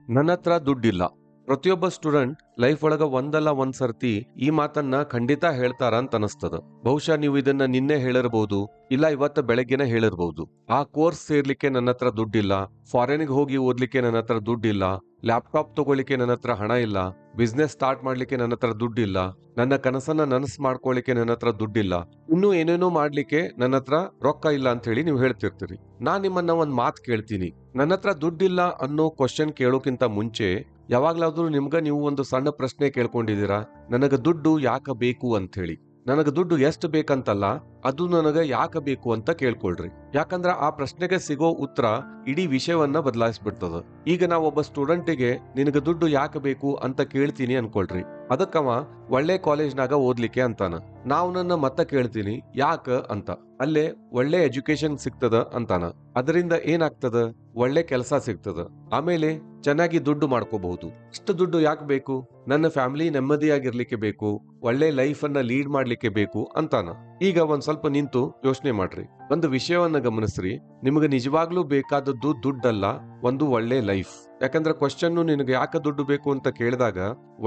ನನ್ನ ಹತ್ರ ದುಡ್ಡಿಲ್ಲ. ಪ್ರತಿಯೊಬ್ಬ ಸ್ಟೂಡೆಂಟ್ ಲೈಫ್ ಒಳಗ ಒಂದಲ್ಲ ಒಂದ್ ಸರ್ತಿ ಈ ಮಾತನ್ನ ಖಂಡಿತ ಹೇಳ್ತಾರ ಅಂತ ಅನಸ್ತದ. ಬಹುಶಃ ನೀವು ಇದನ್ನ ನಿನ್ನೆ ಹೇಳಿರಬಹುದು, ಇಲ್ಲ ಇವತ್ತ ಬೆಳಗ್ಗೆನೆ ಹೇಳಿರಬಹುದು. ಆ ಕೋರ್ಸ್ ಸೇರ್ಲಿಕ್ಕೆ ನನ್ನ ಹತ್ರ ದುಡ್ಡಿಲ್ಲ, ಫಾರಿನ್ಗೆ ಹೋಗಿ ಓದ್ಲಿಕ್ಕೆ ನನ್ನ ಹತ್ರ ದುಡ್ಡಿಲ್ಲ, ಲ್ಯಾಪ್ಟಾಪ್ ತಗೊಳ್ಳಿಕ್ಕೆ ನನ್ನ ಹತ್ರ ಹಣ ಇಲ್ಲ, ಬಿಸ್ನೆಸ್ ಸ್ಟಾರ್ಟ್ ಮಾಡ್ಲಿಕ್ಕೆ ನನ್ನ ಹತ್ರ ದುಡ್ಡಿಲ್ಲ, ನನ್ನ ಕನಸನ್ನ ನನಸು ಮಾಡ್ಕೊಳ್ಳಿಕ್ಕೆ ನನ್ನ ಹತ್ರ ದುಡ್ಡಿಲ್ಲ, ಇನ್ನೂ ಏನೇನೋ ಮಾಡ್ಲಿಕ್ಕೆ ನನ್ನ ಹತ್ರ ರೊಕ್ಕ ಇಲ್ಲ ಅಂತ ಹೇಳಿ ನೀವು ಹೇಳ್ತಿರ್ತೀರಿ. ನಾನ್ ನಿಮ್ಮನ್ನ ಒಂದ್ ಮಾತು ಕೇಳ್ತೀನಿ. ನನ್ನ ಹತ್ರ ದುಡ್ಡಿಲ್ಲ ಅನ್ನೋ ಕ್ವಶನ್ ಕೇಳೋಕ್ಕಿಂತ ಮುಂಚೆ ಯಾವಾಗ್ಲಾದ್ರೂ ನೀವು ಒಂದು ಸಣ್ಣ ಪ್ರಶ್ನೆ ಕೇಳ್ಕೊಂಡಿದ್ದೀರಾ? ನನಗ ದುಡ್ಡು ಯಾಕ ಬೇಕು ಅಂತ ಹೇಳಿ. ನನಗ ದುಡ್ಡು ಎಷ್ಟು ಬೇಕಂತಲ್ಲ, ಅದು ನನಗ ಯಾಕ ಬೇಕು ಅಂತ ಕೇಳ್ಕೊಳ್ರಿ. ಯಾಕಂದ್ರ ಆ ಪ್ರಶ್ನೆಗೆ ಸಿಗೋ ಉತ್ತರ ಇಡೀ ವಿಷಯವನ್ನ ಬದಲಾಯಿಸ್ಬಿಡ್ತದ. ಈಗ ನಾ ಒಬ್ಬ ಸ್ಟೂಡೆಂಟಿಗೆ ನಿನಗ ದುಡ್ಡು ಯಾಕ ಬೇಕು ಅಂತ ಕೇಳ್ತೀನಿ ಅನ್ಕೊಳ್ರಿ. ಅದಕ್ಕವ ಒಳ್ಳೆ ಕಾಲೇಜ್ನಾಗ ಓದ್ಲಿಕ್ಕೆ ಅಂತಾನ. ನಾವು ನನ್ನ ಮತ್ತ ಕೇಳ್ತೀನಿ ಯಾಕ ಅಂತ. ಅಲ್ಲೇ ಒಳ್ಳೆ ಎಜುಕೇಶನ್ ಸಿಗ್ತದ ಅಂತಾನ. ಅದರಿಂದ ಏನಾಗ್ತದ? ಒಳ್ಳೆ ಕೆಲಸ ಸಿಗ್ತದ. ಆಮೇಲೆ ಚೆನ್ನಾಗಿ ದುಡ್ಡು ಮಾಡ್ಕೋಬಹುದು. ಇಷ್ಟು ದುಡ್ಡು ಯಾಕೆ ಬೇಕು? ನನ್ನ ಫ್ಯಾಮಿಲಿ ನೆಮ್ಮದಿಯಾಗಿರ್ಲಿಕ್ಕೆ ಬೇಕು, ಒಳ್ಳೆ ಲೈಫ್ ಅನ್ನ ಲೀಡ್ ಮಾಡ್ಲಿಕ್ಕೆ ಬೇಕು ಅಂತಾನ. ಈಗ ಒಂದ್ ಸ್ವಲ್ಪ ನಿಂತು ಯೋಚನೆ ಮಾಡ್ರಿ. ಒಂದು ವಿಷಯವನ್ನ ಗಮನಿಸ್ರಿ. ನಿಮಗೆ ನಿಜವಾಗ್ಲೂ ಬೇಕಾದದ್ದು ದುಡ್ಡಲ್ಲ, ಒಂದು ಒಳ್ಳೆ ಲೈಫ್. ಯಾಕಂದ್ರೆ ಕ್ವಶನ್ ನಿನಗೆ ಯಾಕೆ ದುಡ್ಡು ಬೇಕು ಅಂತ ಕೇಳಿದಾಗ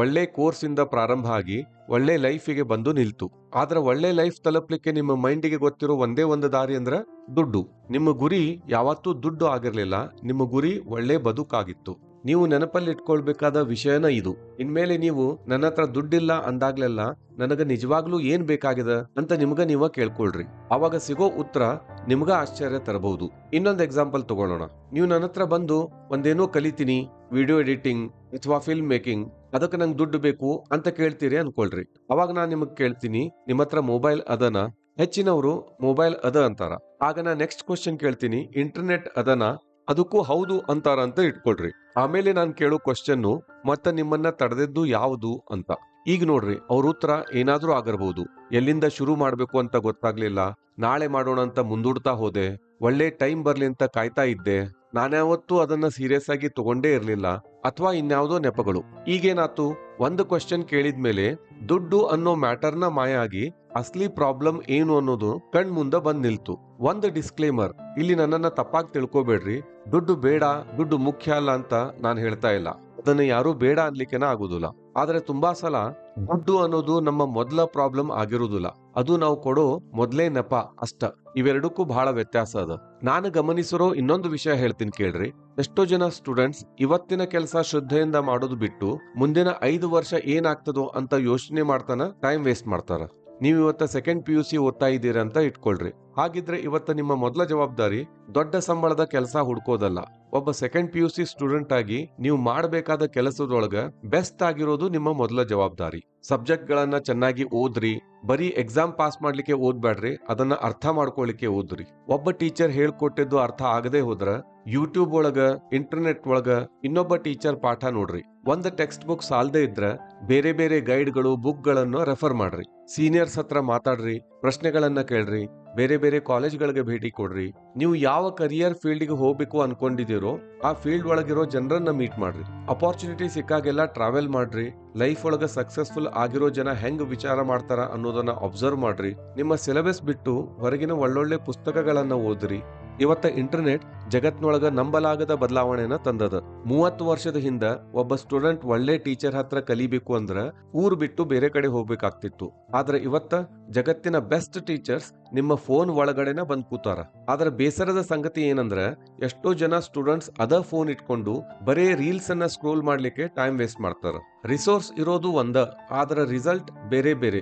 ಒಳ್ಳೆ ಕೋರ್ಸ್ ಇಂದ ಪ್ರಾರಂಭ ಆಗಿ ಒಳ್ಳೆ ಲೈಫಿಗೆ ಬಂದು ನಿಲ್ತು. ಆದ್ರೆ ಒಳ್ಳೆ ಲೈಫ್ ತಲುಪಲಿಕ್ಕೆ ನಿಮ್ಮ ಮೈಂಡಿಗೆ ಗೊತ್ತಿರೋ ಒಂದೇ ಒಂದು ದಾರಿ ಅಂದ್ರ ದುಡ್ಡು. ನಿಮ್ಮ ಗುರಿ ಯಾವತ್ತೂ ದುಡ್ಡು ಆಗಿರ್ಲಿಲ್ಲ, ನಿಮ್ಮ ಗುರಿ ಒಳ್ಳೆ ಬದುಕಾಗಿತ್ತು. ನೀವು ನೆನಪಲ್ಲಿ ಇಟ್ಕೊಳ್ಬೇಕಾದ ವಿಷಯನ ಇದು. ಇನ್ಮೇಲೆ ನೀವು ನನ್ನ ಹತ್ರ ದುಡ್ಡಿಲ್ಲ ಅಂದಾಗ್ಲೆಲ್ಲ ನನಗ ನಿಜವಾಗ್ಲೂ ಏನ್ ಬೇಕಾಗಿದೆ ಅಂತ ನಿಮ್ಗ ನೀವ ಕೇಳ್ಕೊಳ್ರಿ. ಅವಾಗ ಸಿಗೋ ಉತ್ತರ ನಿಮ್ಗ ಆಶ್ಚರ್ಯ ತರಬಹುದು. ಇನ್ನೊಂದು ಎಕ್ಸಾಂಪಲ್ ತಗೊಳ್ಳೋಣ. ನೀವು ನನ್ನ ಹತ್ರ ಬಂದು ಒಂದೇನೋ ಕಲಿತೀನಿ, ವಿಡಿಯೋ ಎಡಿಟಿಂಗ್ ಅಥವಾ ಫಿಲ್ಮ್ ಮೇಕಿಂಗ್, ಅದಕ್ಕೆ ನಂಗೆ ದುಡ್ಡು ಬೇಕು ಅಂತ ಕೇಳ್ತೀರಿ ಅನ್ಕೊಳ್ರಿ. ಅವಾಗ ನಾನ್ ನಿಮಗ್ ಕೇಳ್ತೀನಿ, ನಿಮ್ಮ ಹತ್ರ ಮೊಬೈಲ್ ಅದನ? ಹೆಚ್ಚಿನವರು ಮೊಬೈಲ್ ಅದ ಅಂತಾರ. ಆಗ ನಾ ನೆಕ್ಸ್ಟ್ ಕ್ವಶನ್ ಕೇಳ್ತೀನಿ, ಇಂಟರ್ನೆಟ್ ಅದನ? ಅದಕ್ಕೂ ಹೌದು ಅಂತಾರ ಅಂತ ಇಟ್ಕೊಳ್ರಿ. ಆಮೇಲೆ ನಾನ್ ಕೇಳೋ ಕ್ವಶನ್, ಮತ್ತ ನಿಮ್ಮನ್ನ ತಡೆದಿದ್ದು ಯಾವುದು ಅಂತ. ಈಗ ನೋಡ್ರಿ, ಅವ್ರ ಉತ್ತರ ಏನಾದ್ರೂ ಆಗಿರ್ಬಹುದು. ಎಲ್ಲಿಂದ ಶುರು ಮಾಡ್ಬೇಕು ಅಂತ ಗೊತ್ತಾಗ್ಲಿಲ್ಲ, ನಾಳೆ ಮಾಡೋಣ ಅಂತ ಮುಂದೂಡ್ತಾ ಹೋದೆ, ಒಳ್ಳೆ ಟೈಮ್ ಬರ್ಲಿ ಅಂತ ಕಾಯ್ತಾ ಇದ್ದೆ, ನಾನ್ಯಾವತ್ತೂ ಅದನ್ನ ಸೀರಿಯಸ್ ಆಗಿ ತಗೊಂಡೇ ಇರ್ಲಿಲ್ಲ, ಅಥವಾ ಇನ್ಯಾವುದೋ ನೆಪಗಳು. ಈಗೇನಾತು? ಒಂದು ಕ್ವಶನ್ ಕೇಳಿದ್ಮೇಲೆ ದುಡ್ಡು ಅನ್ನೋ ಮ್ಯಾಟರ್ನ ಮಾಯ ಆಗಿ ಅಸ್ಲಿ ಪ್ರಾಬ್ಲಮ್ ಏನು ಅನ್ನೋದು ಕಣ್ ಮುಂದೆ ಬಂದ್ ನಿಲ್ತು. ಒಂದು ಡಿಸ್ಕ್ಲೇಮರ್, ಇಲ್ಲಿ ನನ್ನನ್ನ ತಪ್ಪಾಗಿ ತಿಳ್ಕೊಬೇಡ್ರಿ. ದುಡ್ಡು ಬೇಡ, ದುಡ್ಡು ಮುಖ್ಯ ಅಲ್ಲ ಅಂತ ನಾನು ಹೇಳ್ತಾ ಇಲ್ಲ. ಅದನ್ನ ಯಾರು ಬೇಡ ಅನ್ಲಿಕ್ಕೆನ ಆಗುದಿಲ್ಲ. ಆದ್ರೆ ತುಂಬಾ ಸಲ ದುಡ್ಡು ಅನ್ನೋದು ನಮ್ಮ ಮೊದಲ ಪ್ರಾಬ್ಲಮ್ ಆಗಿರುವುದಿಲ್ಲ. ಅದು ನಾವು ಕೊಡೋ ಮೊದಲೇ ನೆಪ ಅಷ್ಟ. ಇವೆರಡಕ್ಕೂ ಬಹಳ ವ್ಯತ್ಯಾಸ ಅದ. ನಾನು ಗಮನಿಸಿರೋ ಇನ್ನೊಂದು ವಿಷಯ ಹೇಳ್ತೀನಿ ಕೇಳ್ರಿ. ಎಷ್ಟೋ ಜನ ಸ್ಟೂಡೆಂಟ್ಸ್ ಇವತ್ತಿನ ಕೆಲಸ ಶ್ರದ್ಧೆಯಿಂದ ಮಾಡೋದು ಬಿಟ್ಟು ಮುಂದಿನ 5 ವರ್ಷ ಏನಾಗ್ತದೋ ಅಂತ ಯೋಚನೆ ಮಾಡ್ತಾನ ಟೈಮ್ ವೇಸ್ಟ್ ಮಾಡ್ತಾರ. ನೀವು ಇವತ್ತ ಸೆಕೆಂಡ್ PUC ಓದ್ತಾ ಇದ್ದೀರಾ ಅಂತ ಇಟ್ಕೊಳ್ರಿ. ಹಾಗಿದ್ರೆ ಇವತ್ತ ನಿಮ್ಮ ಮೊದಲ ಜವಾಬ್ದಾರಿ ದೊಡ್ಡ ಸಂಬಳದ ಕೆಲಸ ಹುಡ್ಕೋದಲ್ಲ. ಒಬ್ಬ ಸೆಕೆಂಡ್ PUC ಸ್ಟೂಡೆಂಟ್ ಆಗಿ ನೀವು ಮಾಡಬೇಕಾದ ಕೆಲಸದೊಳಗ ಬೆಸ್ಟ್ ಆಗಿರೋದು ನಿಮ್ಮ ಮೊದಲ ಜವಾಬ್ದಾರಿ. ಸಬ್ಜೆಕ್ಟ್ ಗಳನ್ನ ಚೆನ್ನಾಗಿ ಓದ್ರಿ. ಬರೀ ಎಕ್ಸಾಮ್ ಪಾಸ್ ಮಾಡ್ಲಿಕ್ಕೆ ಓದ್ಬೇಡ್ರಿ, ಅದನ್ನ ಅರ್ಥ ಮಾಡ್ಕೊಳ್ಳಿಕ್ಕೆ ಓದ್ರಿ. ಒಬ್ಬ ಟೀಚರ್ ಹೇಳ್ಕೊಟ್ಟಿದ್ದು ಅರ್ಥ ಆಗದೆ ಹೋದ್ರ ಯೂಟ್ಯೂಬ್ ಒಳಗ, ಇಂಟರ್ನೆಟ್ ಒಳಗ ಇನ್ನೊಬ್ಬ ಟೀಚರ್ ಪಾಠ ನೋಡ್ರಿ. ಒಂದು ಟೆಕ್ಸ್ಟ್ ಬುಕ್ ಸಾಲದೆ ಇದ್ರ ಬೇರೆ ಬೇರೆ ಗೈಡ್ಗಳು, ಬುಕ್ ಗಳನ್ನು ರೆಫರ್ ಮಾಡ್ರಿ. ಸೀನಿಯರ್ಸ್ ಹತ್ರ ಮಾತಾಡ್ರಿ, ಪ್ರಶ್ನೆಗಳನ್ನ ಕೇಳ್ರಿ, ಬೇರೆ ಬೇರೆ ಕಾಲೇಜ್ಗಳಿಗೆ ಭೇಟಿ ಕೊಡ್ರಿ. ನೀವು ಯಾವ ಕರಿಯರ್ ಫೀಲ್ಡ್ಗೆ ಹೋಗ್ಬೇಕು ಅನ್ಕೊಂಡಿದ್ದೀರೋ ಆ ಫೀಲ್ಡ್ ಒಳಗಿರೋ ಜನರನ್ನ ಮೀಟ್ ಮಾಡ್ರಿ. ಅಪಾರ್ಚುನಿಟಿ ಸಿಕ್ಕಾಗೆಲ್ಲ ಟ್ರಾವೆಲ್ ಮಾಡ್ರಿ. ಲೈಫ್ ಒಳಗ ಸಕ್ಸಸ್ಫುಲ್ ಆಗಿರೋ ಜನ ಹೆಂಗ್ ವಿಚಾರ ಮಾಡ್ತಾರ ಅನ್ನೋದನ್ನ ಅಬ್ಸರ್ವ್ ಮಾಡ್ರಿ. ನಿಮ್ಮ ಸಿಲೆಬಸ್ ಬಿಟ್ಟು ಹೊರಗಿನ ಒಳ್ಳೊಳ್ಳೆ ಪುಸ್ತಕಗಳನ್ನ ಓದ್ರಿ. ಇವತ್ತ ಇಂಟರ್ನೆಟ್ ಜಗತ್ನೊಳಗ ನಂಬಲಾಗದ ಬದಲಾವಣೆನ ತಂದದ. 30 ವರ್ಷದ ಹಿಂದ ಒಬ್ಬ ಸ್ಟೂಡೆಂಟ್ ಒಳ್ಳೆ ಟೀಚರ್ ಹತ್ರ ಕಲಿಬೇಕು ಅಂದ್ರ ಊರ್ ಬಿಟ್ಟು ಬೇರೆ ಕಡೆ ಹೋಗ್ಬೇಕಾಗ್ತಿತ್ತು. ಆದ್ರೆ ಇವತ್ತ ಜಗತ್ತಿನ ಬೆಸ್ಟ್ ಟೀಚರ್ಸ್ ನಿಮ್ಮ ಫೋನ್ ಒಳಗಡೆನ ಬಂದ್ ಕೂತಾರ. ಆದ್ರೆ ಬೇಸರದ ಸಂಗತಿ ಏನಂದ್ರ ಎಷ್ಟೋ ಜನ ಸ್ಟೂಡೆಂಟ್ಸ್ ಅದ ಫೋನ್ ಇಟ್ಕೊಂಡು ಬರೇ ರೀಲ್ಸ್ ಅನ್ನ ಸ್ಕ್ರೋಲ್ ಮಾಡ್ಲಿಕ್ಕೆ ಟೈಮ್ ವೇಸ್ಟ್ ಮಾಡ್ತಾರ. ರಿಸೋರ್ಸ್ ಇರೋದು ಒಂದ, ಆದ್ರ ರಿಸಲ್ಟ್ ಬೇರೆ ಬೇರೆ.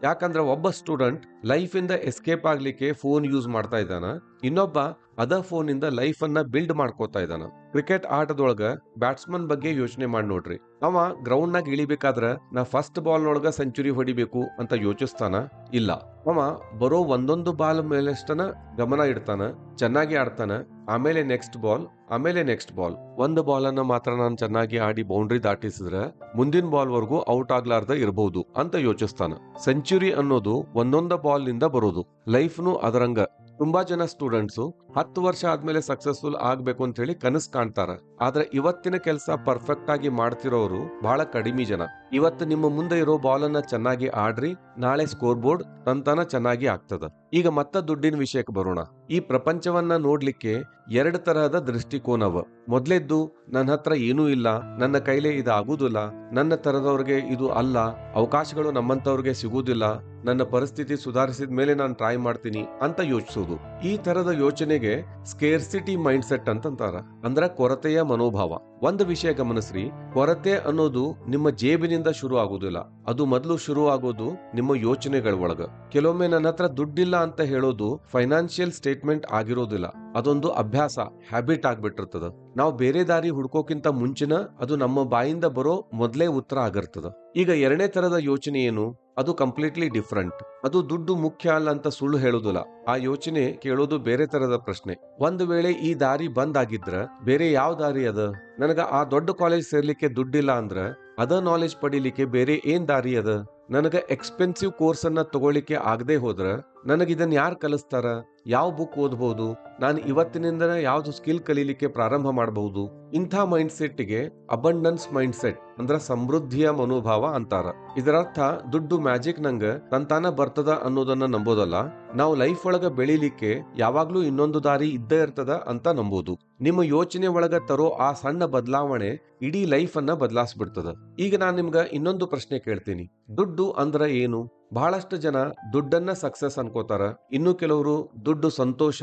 ಯಾಕಂದ್ರ ಒಬ್ಬ ಸ್ಟೂಡೆಂಟ್ ಲೈಫ್ ಇಂದ ಎಸ್ಕೇಪ್ ಆಗ್ಲಿಕ್ಕೆ ಫೋನ್ ಯೂಸ್ ಮಾಡ್ತಾ ಇದ್ದಾನ, ಇನ್ನೊಬ್ಬ ಅದ ಫೋನ್ ಇಂದ ಲೈಫ್ ಅನ್ನ ಬಿಲ್ಡ್ ಮಾಡ್ಕೋತಾ ಇದ್ದಾನ. ಕ್ರಿಕೆಟ್ ಆಟದೊಳಗ ಬ್ಯಾಟ್ಸ್ಮನ್ ಬಗ್ಗೆ ಯೋಚನೆ ಮಾಡಿ ನೋಡ್ರಿ. ಅವ ಗ್ರೌಂಡ್ ನಾಗ ಇಳಿಬೇಕಾದ್ರ ನಾ ಫಸ್ಟ್ ಬಾಲ್ ನೊಳಗ ಸೆಂಚುರಿ ಹೊಡಿಬೇಕು ಅಂತ ಯೋಚಿಸ್ತಾನ? ಇಲ್ಲ. ಅವ ಬರೋ ಒಂದೊಂದು ಬಾಲ್ ಮೇಲೆಷ್ಟನ ಗಮನ ಇಡ್ತಾನ, ಚೆನ್ನಾಗಿ ಆಡ್ತಾನ. ಆಮೇಲೆ ನೆಕ್ಸ್ಟ್ ಬಾಲ್, ಆಮೇಲೆ ನೆಕ್ಸ್ಟ್ ಬಾಲ್. ಒಂದು ಬಾಲ್ ಅನ್ನ ಮಾತ್ರ ನಾನು ಚೆನ್ನಾಗಿ ಆಡಿ ಬೌಂಡ್ರಿ ದಾಟಿಸಿದ್ರ ಮುಂದಿನ ಬಾಲ್ ವರ್ಗೂ ಔಟ್ ಆಗ್ಲಾರ್ದ ಇರಬಹುದು ಅಂತ ಯೋಚಿಸ್ತಾನ. ಸೆಂಚುರಿ ಅನ್ನೋದು ಒಂದೊಂದ ಬಾಲ್ ನಿಂದ ಬರೋದು. ಲೈಫ್ನು ಅದರಂಗ. ತುಂಬಾ ಜನ ಸ್ಟೂಡೆಂಟ್ಸ್ 10 ವರ್ಷ ಆದ್ಮೇಲೆ ಸಕ್ಸಸ್ಫುಲ್ ಆಗ್ಬೇಕು ಅಂತ ಹೇಳಿ ಕನಸು ಕಾಣ್ತಾರ. ಆದ್ರೆ ಇವತ್ತಿನ ಕೆಲಸ ಪರ್ಫೆಕ್ಟ್ ಆಗಿ ಮಾಡ್ತಿರೋರು ಬಹಳ ಕಡಿಮೆ ಜನ. ಇವತ್ತು ನಿಮ್ಮ ಮುಂದೆ ಇರೋ ಬಾಲ್ ಅನ್ನ ಚೆನ್ನಾಗಿ ಆಡ್ರಿ, ನಾಳೆ ಸ್ಕೋರ್ ಬೋರ್ಡ್ ತಂತಾನ ಚೆನ್ನಾಗಿ ಆಗ್ತದ. ಈಗ ಮತ್ತ ದುಡ್ಡಿನ ವಿಷಯಕ್ಕೆ ಬರೋಣ. ಈ ಪ್ರಪಂಚವನ್ನ ನೋಡ್ಲಿಕ್ಕೆ 2 ತರಹದ ದೃಷ್ಟಿಕೋನವ. ಮೊದ್ಲೇದ್ದು, ನನ್ನ ಹತ್ರ ಏನೂ ಇಲ್ಲ, ನನ್ನ ಕೈಲೇ ಇದು ಆಗುದಿಲ್ಲ, ನನ್ನ ತರದವ್ರಿಗೆ ಇದು ಅಲ್ಲ, ಅವಕಾಶಗಳು ನಮ್ಮಂತವ್ರಿಗೆ ಸಿಗುವುದಿಲ್ಲ, ನನ್ನ ಪರಿಸ್ಥಿತಿ ಸುಧಾರಿಸಿದ ಮೇಲೆ ನಾನು ಟ್ರೈ ಮಾಡ್ತೀನಿ ಅಂತ ಯೋಚಿಸೋದು. ಈ ತರದ ಯೋಚನೆಗೆ ಸ್ಕೇರ್ಸಿಟಿ ಮೈಂಡ್ ಸೆಟ್ ಅಂತಂತಾರ, ಅಂದ್ರ ಕೊರತೆಯ ಮನೋಭಾವ. ಒಂದು ವಿಷಯ ಗಮನಿಸ್ರಿ, ಕೊರತೆ ಅನ್ನೋದು ನಿಮ್ಮ ಜೇಬಿನಿಂದ ಶುರು ಆಗುದಿಲ್ಲ, ಅದು ಮೊದಲು ಶುರು ಆಗೋದು ನಿಮ್ಮ ಯೋಚನೆಗಳ ಒಳಗ. ಕೆಲವೊಮ್ಮೆ ನನ್ನ ಹತ್ರ ದುಡ್ಡಿಲ್ಲ ಅಂತ ಹೇಳೋದು ಫೈನಾನ್ಷಿಯಲ್ ಸ್ಟೇಟ್ಮೆಂಟ್ ಆಗಿರೋದಿಲ್ಲ, ಅದೊಂದು ಅಭ್ಯಾಸ, ಹ್ಯಾಬಿಟ್ ಆಗ್ಬಿಟ್ಟಿರ್ತದ. ನಾವು ಬೇರೆ ದಾರಿ ಹುಡ್ಕೋಕ್ಕಿಂತ ಮುಂಚಿನ ಅದು ನಮ್ಮ ಬಾಯಿಂದ ಬರೋ ಮೊದಲೇ ಉತ್ತರ ಆಗಿರ್ತದ. ಈಗ 2ನೇ ತರದ ಯೋಚನೆ ಏನು? ಅದು ಕಂಪ್ಲೀಟ್ಲಿ ಡಿಫ್ರೆಂಟ್. ಅದು ದುಡ್ಡು ಮುಖ್ಯ ಅಲ್ಲ ಅಂತ ಸುಳ್ಳು ಹೇಳುದಿಲ್ಲ. ಆ ಯೋಚನೆ ಕೇಳೋದು ಬೇರೆ ತರದ ಪ್ರಶ್ನೆ. ಒಂದು ವೇಳೆ ಈ ದಾರಿ ಬಂದ್ ಆಗಿದ್ರ ಬೇರೆ ಯಾವ ದಾರಿ ಅದ? ನನಗ ಆ ದೊಡ್ಡ ಕಾಲೇಜ್ ಸೇರ್ಲಿಕ್ಕೆ ದುಡ್ಡಿಲ್ಲ ಅಂದ್ರ ಅದ ನಾಲೆಜ್ ಪಡಿಲಿಕ್ಕೆ ಬೇರೆ ಏನ್ ದಾರಿ ಅದ? ನನಗ ಎಕ್ಸ್ಪೆನ್ಸಿವ್ ಕೋರ್ಸ್ ಅನ್ನ ತಗೊಳ್ಳಿಕ್ಕೆ ಆಗದೆ ಹೋದ್ರ ನನಗಿದನ್ ಯಾರು ಕಲಿಸ್ತಾರ? ಯಾವ ಬುಕ್ ಓದಬಹುದು? ನಾನು ಇವತ್ತಿನಿಂದ ಯಾವ್ದು ಸ್ಕಿಲ್ ಕಲೀಲಿಕ್ಕೆ ಪ್ರಾರಂಭ ಮಾಡಬಹುದು? ಇಂಥ ಮೈಂಡ್ ಸೆಟ್ಗೆ ಅಬಂಡನ್ಸ್ ಮೈಂಡ್ ಸೆಟ್ ಅಂದ್ರ ಸಮೃದ್ಧಿಯ ಮನೋಭಾವ ಅಂತಾರ. ಇದರರ್ಥ ದುಡ್ಡು ಮ್ಯಾಜಿಕ್ ನಂಗ ತಂತಾನ ಬರ್ತದ ಅನ್ನೋದನ್ನ ನಂಬೋದಲ್ಲ, ನಾವು ಲೈಫ್ ಒಳಗ ಬೆಳಿಲಿಕ್ಕೆ ಯಾವಾಗ್ಲೂ ಇನ್ನೊಂದು ದಾರಿ ಇದ್ದೇ ಇರ್ತದ ಅಂತ ನಂಬೋದು. ನಿಮ್ಮ ಯೋಚನೆ ಒಳಗ ತರೋ ಆ ಸಣ್ಣ ಬದಲಾವಣೆ ಇಡೀ ಲೈಫ್ ಅನ್ನ ಬದಲಾಯಿಸ್ಬಿಡ್ತದ. ಈಗ ನಾನ್ ನಿಮ್ಗ ಇನ್ನೊಂದು ಪ್ರಶ್ನೆ ಕೇಳ್ತೀನಿ. ದುಡ್ಡು ಅಂದ್ರ ಏನು? ಬಹಳಷ್ಟು ಜನ ದುಡ್ಡನ್ನ ಸಕ್ಸಸ್ ಅನ್ಕೋತಾರ, ಇನ್ನು ಕೆಲವರು ದುಡ್ಡು ಸಂತೋಷ,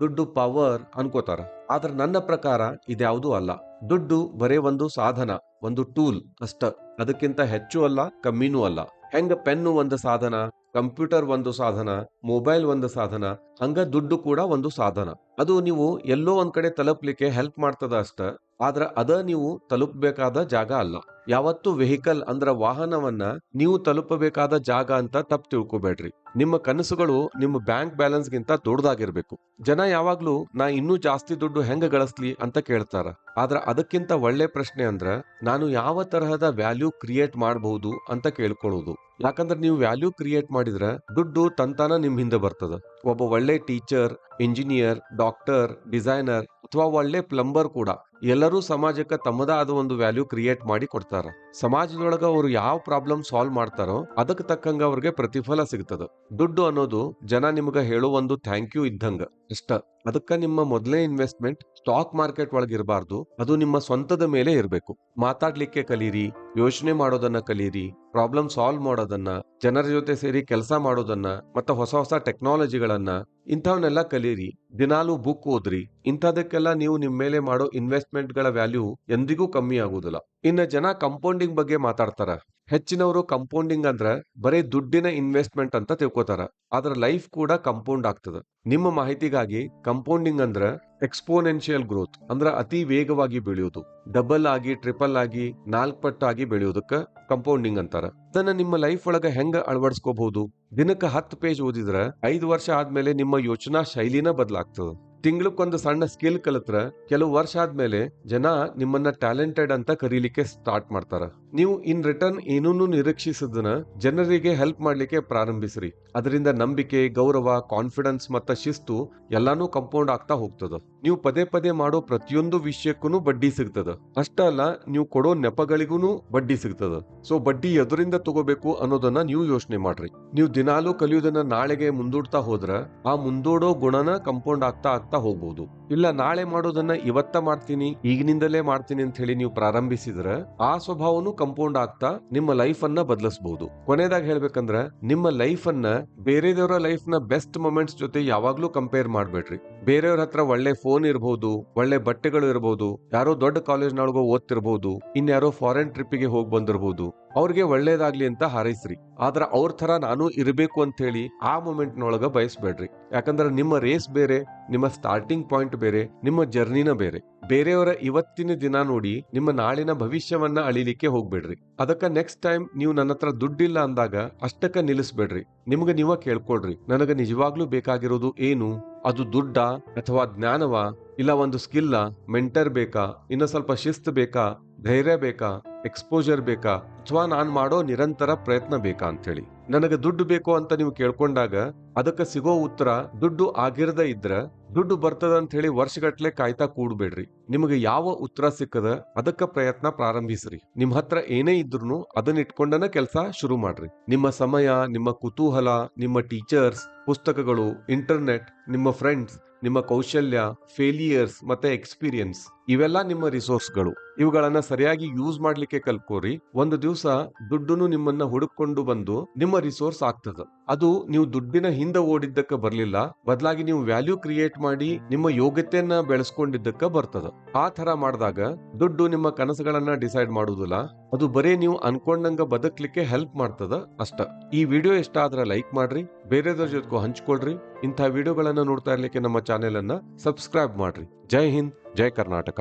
ದುಡ್ಡು ಪವರ್ ಅನ್ಕೋತಾರ. ಆದ್ರೆ ನನ್ನ ಪ್ರಕಾರ ಇದ್ಯಾವುದೂ ಅಲ್ಲ. ದುಡ್ಡು ಬರೇ ಒಂದು ಸಾಧನ, ಒಂದು ಟೂಲ್ ಅಷ್ಟ. ಅದಕ್ಕಿಂತ ಹೆಚ್ಚು ಅಲ್ಲ, ಕಮ್ಮಿನೂ ಅಲ್ಲ. ಹೆಂಗ ಪೆನ್ನು ಒಂದು ಸಾಧನ, ಕಂಪ್ಯೂಟರ್ ಒಂದು ಸಾಧನ, ಮೊಬೈಲ್ ಒಂದು ಸಾಧನ, ಹಂಗ ದುಡ್ಡು ಕೂಡ ಒಂದು ಸಾಧನ. ಅದು ನೀವು ಎಲ್ಲೋ ಒಂದ್ ಕಡೆ ತಲುಪ್ಲಿಕ್ಕೆ ಹೆಲ್ಪ್ ಮಾಡ್ತದ ಅಷ್ಟ, ಆದ್ರ ಅದ ನೀವು ತಲುಪಬೇಕಾದ ಜಾಗ ಅಲ್ಲ. ಯಾವತ್ತು ವೆಹಿಕಲ್ ಅಂದ್ರ ವಾಹನವನ್ನ ನೀವು ತಲುಪಬೇಕಾದ ಜಾಗ ಅಂತ ತಪ್ಪು ತಿಳ್ಕೊಬೇಡ್ರಿ. ನಿಮ್ಮ ಕನಸುಗಳು ನಿಮ್ಮ ಬ್ಯಾಂಕ್ ಬ್ಯಾಲೆನ್ಸ್ ಗಿಂತ ದೊಡ್ಡದಾಗಿರ್ಬೇಕು. ಜನ ಯಾವಾಗ್ಲೂ ನಾ ಇನ್ನೂ ಜಾಸ್ತಿ ದುಡ್ಡು ಹೆಂಗ ಗಳಿಸ್ಲಿ ಅಂತ ಕೇಳ್ತಾರ. ಆದ್ರ ಅದಕ್ಕಿಂತ ಒಳ್ಳೆ ಪ್ರಶ್ನೆ ಅಂದ್ರ ನಾನು ಯಾವ ತರಹದ ವ್ಯಾಲ್ಯೂ ಕ್ರಿಯೇಟ್ ಮಾಡಬಹುದು ಅಂತ ಕೇಳ್ಕೊಳ್ಳೋದು. ಯಾಕಂದ್ರೆ ನೀವು ವ್ಯಾಲ್ಯೂ ಕ್ರಿಯೇಟ್ ಮಾಡಿದ್ರ ದುಡ್ಡು ತಂತಾನ ನಿಮ್ ಹಿಂದೆ ಬರ್ತದ. ಒಬ್ಬ ಒಳ್ಳೆ ಟೀಚರ್, ಇಂಜಿನಿಯರ್, ಡಾಕ್ಟರ್, ಡಿಸೈನರ್ ಅಥವಾ ಒಳ್ಳೆ ಪ್ಲಂಬರ್ ಕೂಡ ಎಲ್ಲರೂ ಸಮಾಜಕ್ಕೆ ತಮ್ಮದಾದ ಒಂದು ವ್ಯಾಲ್ಯೂ ಕ್ರಿಯೇಟ್ ಮಾಡಿ ಕೊಡ್ತಾರ. ಸಮಾಜದೊಳಗ ಅವ್ರು ಯಾವ ಪ್ರಾಬ್ಲಮ್ ಸಾಲ್ವ್ ಮಾಡ್ತಾರೋ ಅದಕ್ಕೆ ತಕ್ಕಂಗ ಅವ್ರಿಗೆ ಪ್ರತಿಫಲ ಸಿಗ್ತದ. ದುಡ್ಡು ಅನ್ನೋದು ಜನ ನಿಮ್ಗ ಹೇಳೋ ಒಂದು ಥ್ಯಾಂಕ್ ಯು ಇದ್ದಂಗ ಅಷ್ಟ. ಅದಕ್ಕ ನಿಮ್ಮ ಮೊದಲೇ ಇನ್ವೆಸ್ಟ್ಮೆಂಟ್ ಸ್ಟಾಕ್ ಮಾರ್ಕೆಟ್ ಒಳಗಿರಬಾರ್ದು, ಅದು ನಿಮ್ಮ ಸ್ವಂತದ ಮೇಲೆ ಇರಬೇಕು. ಮಾತಾಡ್ಲಿಕ್ಕೆ ಕಲೀರಿ, ಯೋಚನೆ ಮಾಡೋದನ್ನ ಕಲೀರಿ, ಪ್ರಾಬ್ಲಮ್ ಸಾಲ್ವ್ ಮಾಡೋದನ್ನ, ಜನರ ಜೊತೆ ಸೇರಿ ಕೆಲಸ ಮಾಡೋದನ್ನ, ಮತ್ತೆ ಹೊಸ ಹೊಸ ಟೆಕ್ನಾಲಜಿಗಳನ್ನ ಇಂಥವನ್ನೆಲ್ಲ ಕಲೀರಿ. ದಿನಾಲೂ ಬುಕ್ ಓದ್ರಿ. ಇಂಥದಕ್ಕೆಲ್ಲ ನೀವು ನಿಮ್ ಮೇಲೆ ಮಾಡೋ ಇನ್ವೆಸ್ಟ್ಮೆಂಟ್ ಗಳ ವ್ಯಾಲ್ಯೂ ಎಂದಿಗೂ ಕಮ್ಮಿ ಆಗುದಿಲ್ಲ. ಇನ್ನ ಜನ ಕಂಪೌಂಡಿಂಗ್ ಬಗ್ಗೆ ಮಾತಾಡ್ತಾರ. ಹೆಚ್ಚಿನವರು ಕಂಪೌಂಡಿಂಗ್ ಅಂದ್ರ ಬರೀ ದುಡ್ಡಿನ ಇನ್ವೆಸ್ಟ್ಮೆಂಟ್ ಅಂತ ತಿಳ್ಕೊತಾರ. ಆದ್ರ ಲೈಫ್ ಕೂಡ ಕಂಪೌಂಡ್ ಆಗ್ತದ. ನಿಮ್ಮ ಮಾಹಿತಿಗಾಗಿ ಕಂಪೌಂಡಿಂಗ್ ಅಂದ್ರ ಎಕ್ಸ್ಪೋನೆನ್ಷಿಯಲ್ ಗ್ರೋತ್, ಅಂದ್ರ ಅತಿ ವೇಗವಾಗಿ ಬೆಳೆಯೋದು. ಡಬಲ್ ಆಗಿ, ಟ್ರಿಪಲ್ ಆಗಿ, 4 ಪಟ್ಟಾಗಿ ಬೆಳೆಯೋದಕ್ಕ ಕಂಪೌಂಡಿಂಗ್ ಅಂತಾರ. ಅದನ್ನ ನಿಮ್ಮ ಲೈಫ್ ಒಳಗ ಹೆಂಗ ಅಳವಡಿಸ್ಕೋಬಹುದು? ದಿನಕ್ಕ 10 ಪೇಜ್ ಓದಿದ್ರ 5 ವರ್ಷ ಆದ್ಮೇಲೆ ನಿಮ್ಮ ಯೋಚನಾ ಶೈಲಿನ ಬದಲಾಗ್ತದ. ತಿಂಗಳಕ್ಕೊಂದು ಸಣ್ಣ ಸ್ಕಿಲ್ ಕಲಿತ್ರ ಕೆಲವು ವರ್ಷ ಆದ್ಮೇಲೆ ಜನ ನಿಮ್ಮನ್ನ ಟ್ಯಾಲೆಂಟೆಡ್ ಅಂತ ಕರೀಲಿಕ್ಕೆ ಸ್ಟಾರ್ಟ್ ಮಾಡ್ತಾರ. ನೀವು ಇನ್ ರಿಟರ್ನ್ ಏನೂನು ನಿರೀಕ್ಷಿಸದನ್ನ ಜನರಿಗೆ ಹೆಲ್ಪ್ ಮಾಡ್ಲಿಕ್ಕೆ ಪ್ರಾರಂಭಿಸ್ರಿ. ಅದರಿಂದ ನಂಬಿಕೆ, ಗೌರವ, ಕಾನ್ಫಿಡೆನ್ಸ್ ಮತ್ತ ಶಿಸ್ತು ಎಲ್ಲಾನು ಕಂಪೌಂಡ್ ಆಗ್ತಾ ಹೋಗ್ತದ. ನೀವು ಪದೇ ಪದೇ ಮಾಡೋ ಪ್ರತಿಯೊಂದು ವಿಷಯಕ್ಕೂ ಬಡ್ಡಿ ಸಿಗ್ತದ. ಅಷ್ಟ ಅಲ್ಲ, ನೀವು ಕೊಡೋ ನೆಪಗಳಿಗೂ ಬಡ್ಡಿ ಸಿಗ್ತದ. ಸೊ ಬಡ್ಡಿ ಎದರಿಂದ ತಗೋಬೇಕು ಅನ್ನೋದನ್ನ ನೀವು ಯೋಚನೆ ಮಾಡ್ರಿ. ನೀವು ದಿನಾಲೂ ಕಲಿಯೋದನ್ನ ನಾಳೆಗೆ ಮುಂದೂಡ್ತಾ ಹೋದ್ರ ಆ ಮುಂದೂಡೋ ಗುಣನ ಕಂಪೌಂಡ್ ಆಗ್ತಾ ಹೋಗ್ಬಹುದು. ಇಲ್ಲ ನಾಳೆ ಮಾಡೋದನ್ನ ಇವತ್ತ ಮಾಡ್ತೀನಿ, ಈಗಿನಿಂದಲೇ ಮಾಡ್ತೀನಿ ಅಂತ ಹೇಳಿ ನೀವು ಪ್ರಾರಂಭಿಸಿದ್ರ ಆ ಸ್ವಭಾವನು ಕಂಪೌಂಡ್ ಆಗ್ತಾ ನಿಮ್ಮ ಲೈಫ್ ಅನ್ನ ಬದಲಿಸಬಹುದು. ಕೊನೆದಾಗ ಹೇಳ್ಬೇಕಂದ್ರ ನಿಮ್ಮ ಲೈಫ್ ಅನ್ನ ಬೇರೆದವರ ಲೈಫ್ ನ ಬೆಸ್ಟ್ ಮೊಮೆಂಟ್ಸ್ ಜೊತೆ ಯಾವಾಗ್ಲೂ ಕಂಪೇರ್ ಮಾಡ್ಬೇಡ್ರಿ. ಬೇರೆಯವ್ರ ಹತ್ರ ಒಳ್ಳೆ ಫೋನ್ ಇರಬಹುದು, ಒಳ್ಳೆ ಬಟ್ಟೆಗಳು ಇರಬಹುದು, ಯಾರೋ ದೊಡ್ಡ ಕಾಲೇಜ್ ನೊಳಗೋ ಓದ್ತಿರ್ಬಹುದು, ಇನ್ಯಾರೋ ಫಾರಿನ್ ಟ್ರಿಪ್ಗೆ ಹೋಗಿ ಬಂದಿರಬಹುದು. ಅವ್ರಿಗೆ ಒಳ್ಳೇದಾಗ್ಲಿ ಅಂತ ಹಾರೈಸ್ರಿ. ಆದ್ರ ಅವ್ರ ತರ ನಾನು ಇರಬೇಕು ಅಂತ ಹೇಳಿ ಆ ಮೂಮೆಂಟ್ ನೊಳಗ ಬಯಸ್ಬೇಡ್ರಿ. ಯಾಕಂದ್ರೆ ನಿಮ್ಮ ರೇಸ್ ಬೇರೆ, ನಿಮ್ಮ ಸ್ಟಾರ್ಟಿಂಗ್ ಪಾಯಿಂಟ್ ಬೇರೆ, ನಿಮ್ಮ ಜರ್ನಿನ ಬೇರೆ. ಬೇರೆಯವರ ಇವತ್ತಿನ ದಿನ ನೋಡಿ ನಿಮ್ಮ ನಾಳಿನ ಭವಿಷ್ಯವನ್ನ ಅಳಿಲಿಕ್ಕೆ ಹೋಗ್ಬೇಡ್ರಿ. ಅದಕ್ಕ ನೆಕ್ಸ್ಟ್ ಟೈಮ್ ನೀವು ನನ್ನ ಹತ್ರ ದುಡ್ಡಿಲ್ಲ ಅಂದಾಗ ಅಷ್ಟಕ್ಕ ನಿಲ್ಲಿಸ್ಬೇಡ್ರಿ. ನಿಮ್ಗ ನೀವ ಕೇಳ್ಕೊಳ್ರಿ, ನನಗ ನಿಜವಾಗ್ಲೂ ಬೇಕಾಗಿರೋದು ಏನು? ಅದು ದುಡ್ಡ ಅಥವಾ ಜ್ಞಾನವ? ಇಲ್ಲ ಒಂದು ಸ್ಕಿಲ್ಲ, ಮೆಂಟರ್ ಬೇಕಾ, ಇನ್ನ ಸ್ವಲ್ಪ ಶಿಸ್ತು ಬೇಕಾ, ಧೈರ್ಯ ಬೇಕಾ, ಎಕ್ಸ್ಪೋಜರ್ ಬೇಕಾ, ಅಥವಾ ನಾನ್ ಮಾಡೋ ನಿರಂತರ ಪ್ರಯತ್ನ ಬೇಕಾ ಅಂತ ಹೇಳಿ. ನನಗೆ ದುಡ್ಡು ಬೇಕು ಅಂತ ನೀವು ಕೇಳ್ಕೊಂಡಾಗ ಅದಕ್ಕೆ ಸಿಗೋ ಉತ್ತರ ದುಡ್ಡು ಆಗಿರದ ಇದ್ರ ದುಡ್ಡು ಬರ್ತದ ಅಂತ ಹೇಳಿ ವರ್ಷಗಟ್ಲೆ ಕಾಯ್ತಾ ಕೂಡ್ಬೇಡ್ರಿ. ನಿಮಗೆ ಯಾವ ಉತ್ತರ ಸಿಕ್ಕದ ಅದಕ್ಕ ಪ್ರಯತ್ನ ಪ್ರಾರಂಭಿಸ್ರಿ. ನಿಮ್ ಹತ್ರ ಏನೇ ಇದ್ರೂ ಅದನ್ನ ಇಟ್ಕೊಂಡನ ಕೆಲಸ ಶುರು ಮಾಡ್ರಿ. ನಿಮ್ಮ ಸಮಯ, ನಿಮ್ಮ ಕುತೂಹಲ, ನಿಮ್ಮ ಟೀಚರ್ಸ್, ಪುಸ್ತಕಗಳು, ಇಂಟರ್ನೆಟ್, ನಿಮ್ಮ ಫ್ರೆಂಡ್ಸ್, ನಿಮ್ಮ ಕೌಶಲ್ಯ, ಫೇಲಿಯರ್ಸ್ ಮತ್ತೆ ಎಕ್ಸ್ಪೀರಿಯನ್ಸ್ ಇವೆಲ್ಲ ನಿಮ್ಮ ರಿಸೋರ್ಸ್ಗಳು. ಇವುಗಳನ್ನ ಸರಿಯಾಗಿ ಯೂಸ್ ಮಾಡ್ಲಿಕ್ಕೆ ಕಲ್ಕೋರಿ. ಒಂದು ದಿವಸ ದುಡ್ಡುನು ನಿಮ್ಮನ್ನ ಹುಡುಕೊಂಡು ಬಂದು ನಿಮ್ಮ ರಿಸೋರ್ಸ್ ಆಗ್ತದ. ಅದು ನೀವು ದುಡ್ಡಿನ ಹಿಂದೆ ಓಡಿದ್ದಕ್ಕ ಬರ್ಲಿಲ್ಲ, ಬದಲಾಗಿ ನೀವು ವ್ಯಾಲ್ಯೂ ಕ್ರಿಯೇಟ್ ಮಾಡಿ ನಿಮ್ಮ ಯೋಗ್ಯತೆಯನ್ನ ಬೆಳೆಸ್ಕೊಂಡಿದ್ದಕ್ಕ ಬರ್ತದ. ಆ ತರ ಮಾಡಿದಾಗ ದುಡ್ಡು ನಿಮ್ಮ ಕನಸುಗಳನ್ನ ಡಿಸೈಡ್ ಮಾಡುವುದಿಲ್ಲ, ಅದು ಬರೇ ನೀವು ಅನ್ಕೊಂಡಂಗ ಬದುಕ್ಲಿಕ್ಕೆ ಹೆಲ್ಪ್ ಮಾಡ್ತದ ಅಷ್ಟ. ಈ ವಿಡಿಯೋ ಇಷ್ಟ ಆದ್ರೆ ಲೈಕ್ ಮಾಡ್ರಿ, ಬೇರೆದವ್ರ ಜೊತೆಗೂ ಹಂಚ್ಕೊಳ್ರಿ. ಇಂಥ ವಿಡಿಯೋಗಳನ್ನ ನೋಡ್ತಾ ಇರ್ಲಿಕ್ಕೆ ನಮ್ಮ ಚಾನೆಲ್ ಅನ್ನ ಸಬ್ಸ್ಕ್ರೈಬ್ ಮಾಡ್ರಿ. ಜೈ ಹಿಂದ್, ಜೈ ಕರ್ನಾಟಕ.